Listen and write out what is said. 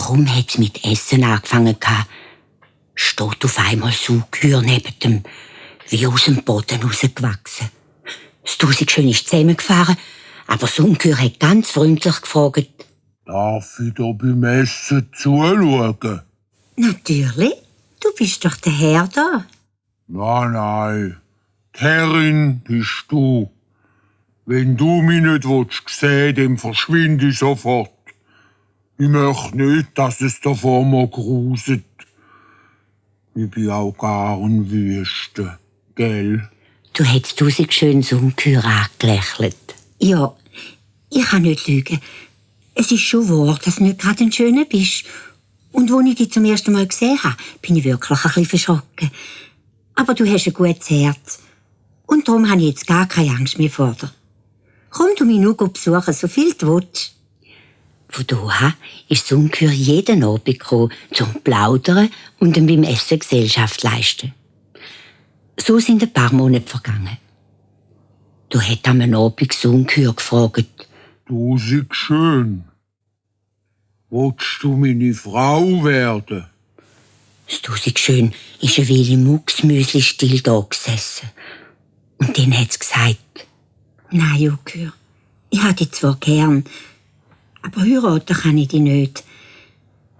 Kaum hat's mit Essen angefangen, steht auf einmal Saugehör neben dem, wie aus dem Boden rausgewachsen. Das Tausendschön ist zusammengefahren, aber das Ungeheuer hat ganz freundlich gefragt: Darf ich da beim Essen zuschauen? Natürlich, du bist doch der Herr da. Nein, die Herrin bist du. Wenn du mich nicht sehen willst, dann verschwinde ich sofort. Ich möchte nicht, dass es da vor mir gruset. Ich bin auch gar ein Wüste, gell? Du hättest Tausendschön das Ungeheuer angelächelt. Ja, ich kann nicht lügen. Es ist schon wahr, dass du nicht gerade ein Schöner bist. Und als ich dich zum ersten Mal gesehen habe, bin ich wirklich ein bisschen verschrocken. Aber du hast ein gutes Herz. Und darum habe ich jetzt gar keine Angst mehr vor dir. Komm du mich nur besuchen, so viel du willst. Von daher ist das Ungeheuer jeden Abend gekommen, zum Plaudern und ihm beim Essen Gesellschaft leisten. So sind ein paar Monate vergangen. Da hat am Abend das Ungeheuer gefragt: Tausendschön, willst du meine Frau werden? Das Tausendschön ist eine Weile mucksmüsli-still da gesessen. Und dann hat es gesagt: Nein, Ungeheuer, ich habe dich zwar gern, aber heiraten kann ich dich nicht.